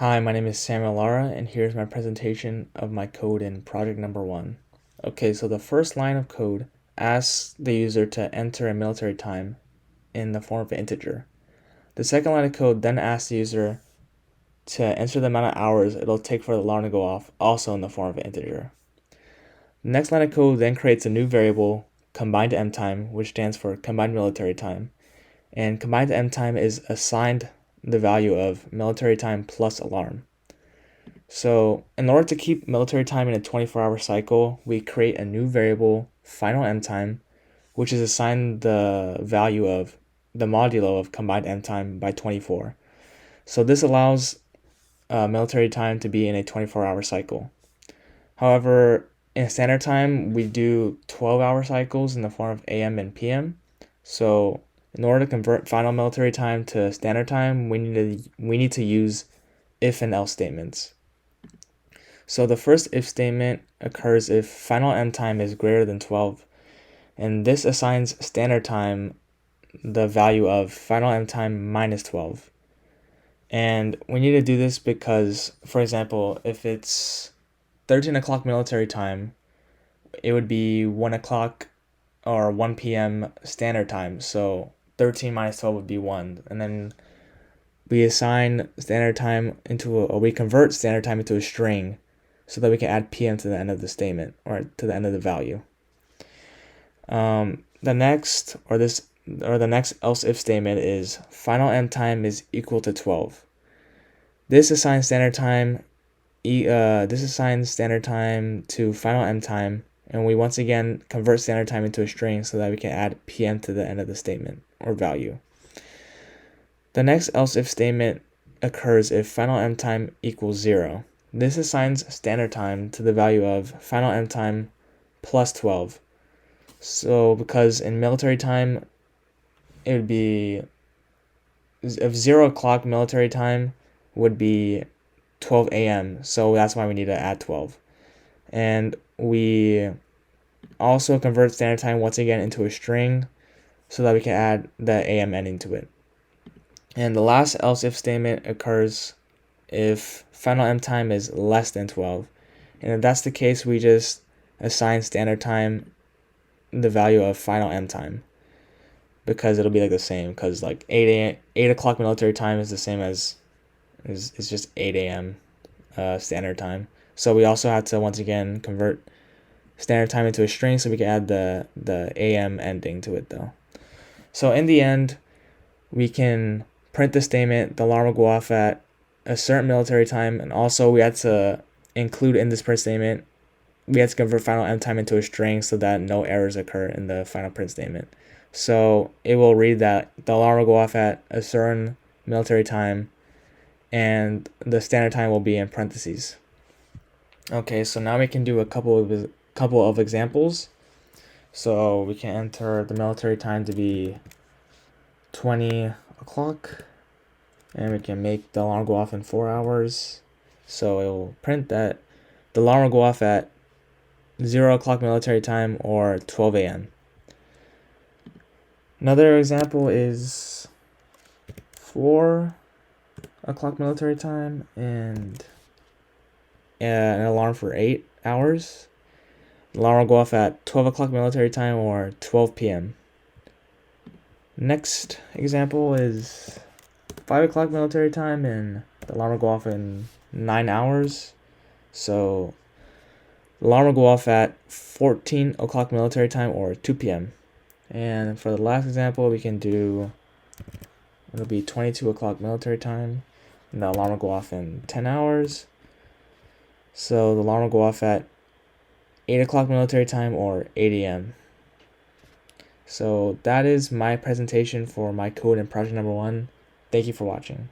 Hi, my name is Samuel Lara, and here's my presentation of my code in project number 1. Okay, so the first line of code asks the user to enter a military time in the form of an integer. The second line of code then asks the user to enter the amount of hours it'll take for the alarm to go off, also in the form of an integer. The next line of code then creates a new variable, combined M time, which stands for combined military time. And combined M time is assigned the value of military time plus alarm. So in order to keep military time in a 24-hour cycle, we create a new variable, final M time, which is assigned the value of the modulo of combined M time by 24. So this allows military time to be in a 24-hour cycle. However, in standard time, we do 12-hour cycles in the form of AM and PM. So in order to convert final military time to standard time, we need to use if and else statements. So the first if statement occurs if final M time is greater than 12, and this assigns standard time the value of final M time minus 12. And we need to do this because, for example, if it's 13 o'clock military time, it would be 1 o'clock or 1 p.m. standard time. So 13 minus 12 would be 1. And then we assign standard time we convert standard time into a string so that we can add PM to the end of the statement or to the end of the value. The next else if statement is final M time is equal to 12. This assigns standard time to final M time, and we once again convert standard time into a string so that we can add PM to the end of the statement or value. The next else if statement occurs if final M time equals 0. This assigns standard time to the value of final M time plus 12. So because in military time, it would be, if 0 o'clock military time would be 12 a.m. So that's why we need to add 12. And we also convert standard time once again into a string so that we can add the AM ending to it. And the last else if statement occurs if final M time is less than 12. And if that's the case, we just assign standard time the value of final M time, because it'll be like the same, because like 8 o'clock military time is the same as it's just 8 a.m. Standard time. So we also have to once again convert standard time into a string so we can add the AM ending to it though. So in the end, we can print the statement, the alarm will go off at a certain military time, and also we had to include in this print statement, we had to convert final M time into a string so that no errors occur in the final print statement. So it will read that the alarm will go off at a certain military time, and the standard time will be in parentheses. Okay, so now we can do a couple of examples. So we can enter the military time to be 20 o'clock, and we can make the alarm go off in 4 hours. So it will print that the alarm will go off at 0 o'clock military time or 12 a.m. Another example is 4 o'clock military time and an alarm for 8 hours. The alarm will go off at 12 o'clock military time or 12 p.m. Next example is 5 o'clock military time and the alarm will go off in 9 hours. So the alarm will go off at 14 o'clock military time or 2 p.m. And for the last example, it'll be 22 o'clock military time, and the alarm will go off in 10 hours. So the alarm will go off at 8 o'clock military time or 8 a.m. So that is my presentation for my code in project number 1. Thank you for watching.